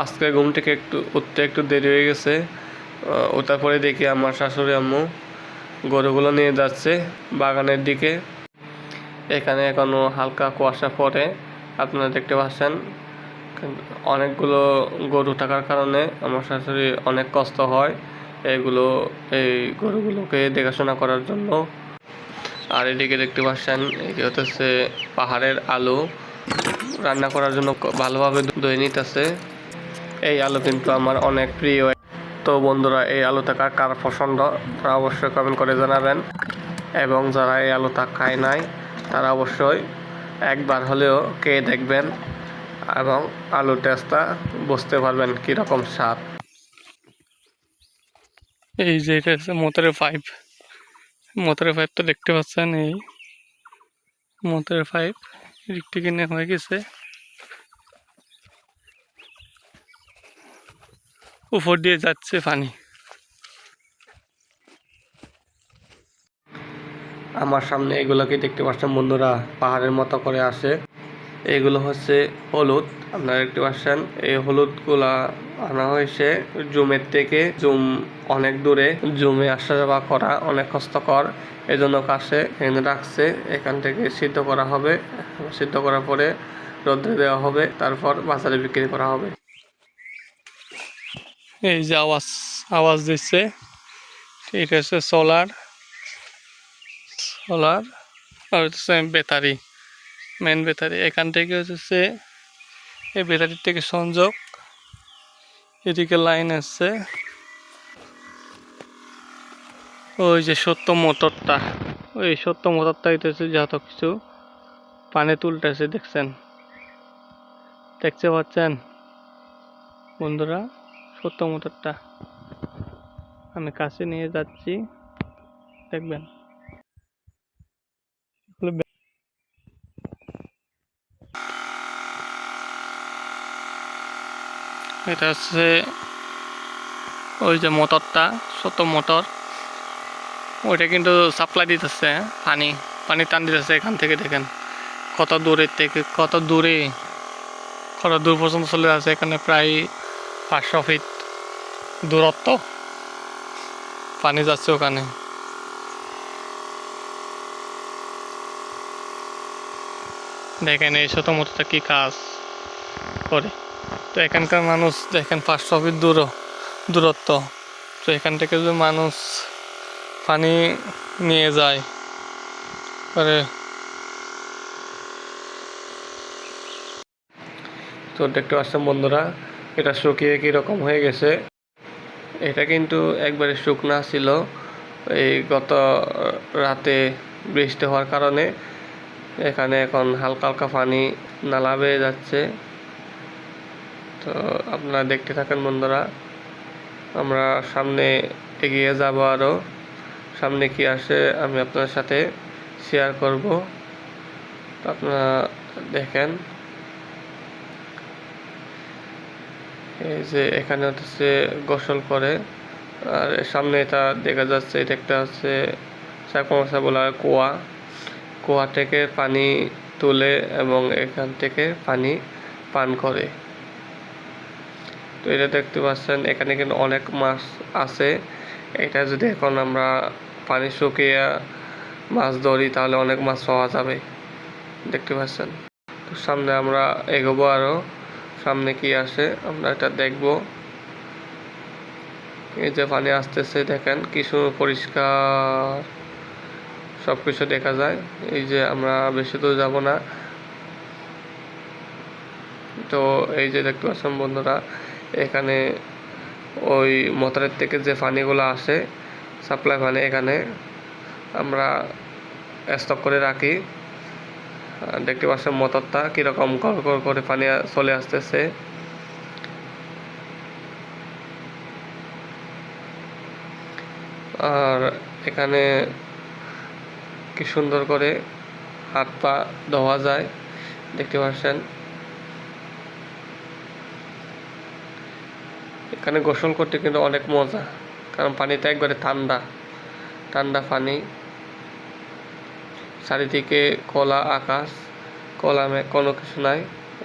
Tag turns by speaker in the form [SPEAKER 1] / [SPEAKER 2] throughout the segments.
[SPEAKER 1] আজকে ঘুম থেকে উঠতে একটু দেরি হয়ে গেছে। ওঠার পরে দেখি আমার শাশুড়ি আম্মু গরুগুলো নিয়ে যাচ্ছে বাগানের দিকে। এখানে এখনো হালকা কুয়াশা পড়ে, আপনারা দেখতে পাচ্ছেন। অনেকগুলো গরু থাকার কারণে আমার শাশুড়ি অনেক কষ্ট হয় এই গরুগুলোকে দেখাশোনা করার জন্য। আর এদিকে দেখতে পাচ্ছেন এটি হচ্ছে পাহাড়ের আলু, রান্না করার জন্য ভালোভাবে ধুয়ে নিতেছে। এই আলু কিন্তু আমার অনেক প্রিয়। তো বন্ধুরা, এই আলুটা কার পছন্দ তারা অবশ্যই কমেন্ট করে জানাবেন, এবং যারা এই আলুটা খায় নাই তারা অবশ্যই একবার হলেও খেয়ে দেখবেন এবং আলুর টেস্টটা বুঝতে পারবেন কীরকম স্বাদ। এই যে এটা হচ্ছে মোটরের পাইপটা দেখতে পাচ্ছেন। এই মোটরের পাইপ একটু কিনে হয়ে গেছে, উপর দিয়ে যাচ্ছে পানি। আমার সামনে এগুলোকে দেখতে পাচ্ছেন বন্ধুরা, পাহাড়ের মতো করে আসে। এগুলো হচ্ছে হলুদ, আপনারা দেখতে পাচ্ছেন। এই হলুদগুলা আনা হয়েছে জুমের থেকে। জুম অনেক দূরে, জুমে আসা যাওয়া করা অনেক কষ্টকর, এই জন্য কাছে এনে রাখছে। এখান থেকে সিদ্ধ করা হবে, সিদ্ধ করার পরে রোদ্রে দেওয়া হবে, তারপর বাজারে বিক্রি করা হবে। এই যে আওয়াজ দিচ্ছে, এটা হচ্ছে সোলার আর হচ্ছে ব্যাটারি, মেন ব্যাটারি। এখান থেকে হচ্ছে এই ব্যাটারির থেকে সংযোগ, এদিকে লাইন আছে। ওই যে সত্য মোটরটা হইতেছে যত কিছু পানি তুলতেছে, দেখতে পাচ্ছেন বন্ধুরা। সত্য মোটরটা আমি কাছে নিয়ে যাচ্ছি, দেখবেন। এটা হচ্ছে ওই যে মোটরটা, সত্য মোটর, ওইটা কিন্তু সাপ্লাই দিতেছে পানি টান দিতেছে এখান থেকে। দেখেন কত দূর পর্যন্ত চলে আছে। এখানে প্রায় 500 ফিট দূরত্ব পানি যাচ্ছে ওখানে। দেখেন এই ছোট মোটরটা কি কাজ করে। তো এখানকার মানুষ দেখেন 500 ফিট দূরত্ব। তো এখান থেকে যদি মানুষ পানি নিয়ে যায় পরে, তো দেখতে পাচ্ছেন বন্ধুরা এটা শুকিয়ে কীরকম হয়ে গেছে। এটা কিন্তু একবারে শুকনা ছিল, এই গত রাতে বৃষ্টি হওয়ার কারণে এখানে এখন হালকা হালকা পানি নালা বেয়ে যাচ্ছে। তো আপনারা দেখতে থাকেন বন্ধুরা, আমরা সামনে এগিয়ে যাব, আরও সামনে কি আসে আমি আপনার সাথে শেয়ার করব। তো আপনারা দেখেন এই যে এখানে হচ্ছে গোসল করে, আর সামনে এটা দেখা যাচ্ছে এটা একটা হচ্ছে চাকমা বলা হয় কুয়া থেকে পানি তুলে এবং এখান থেকে পানি পান করে। তো এটা দেখতে পাচ্ছেন এখানে কিন্তু অনেক মাছ আছে। এটা যদি এখন আমরা পানি শুকিয়ে মাছ ধরি তাহলে অনেক মাছ পাওয়া যাবে, দেখতে পাচ্ছেন। তো সামনে আমরা এগোবো, আরও সামনে কি আসে আমরা এটা দেখব। এই যে পানি আসতেছে, দেখেন কি সুন্দর পরিষ্কার সব কিছু দেখা যায়। এই যে আমরা বেশি দূর যাব না। তো এই যে দেখতে পাচ্ছেন বন্ধুরা, এখানে ওই মোটরের থেকে যে পানিগুলো আসে সাপ্লাই পানি, এখানে আমরা স্টক করে রাখি। দেখতে পাচ্ছেন মোটরটা কীরকম কর করে পানি চলে আসতেছে। আর এখানে কি সুন্দর করে হাত পা ধোয়া যায়, দেখতে পাচ্ছেন। এখানে গোসল করতে কিন্তু অনেক মজা, কারণ পানিটা একবারে ঠান্ডা পানি। চারিদিকে খোলা আকাশ, খোলা মেঘ, কোনো কিছু নাই।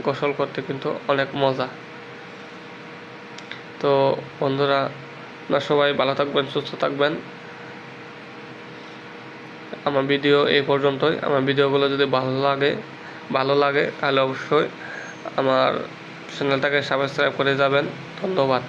[SPEAKER 1] গোসল করতে কিন্তু অনেক মজা। তো বন্ধুরা, আপনারা সবাই ভালো থাকবেন, সুস্থ থাকবেন। আমার ভিডিও এই পর্যন্তই। আমার ভিডিওগুলো যদি ভালো লাগে তাহলে অবশ্যই আমার চ্যানেলটাকে সাবস্ক্রাইব করে যাবেন। ধন্যবাদ।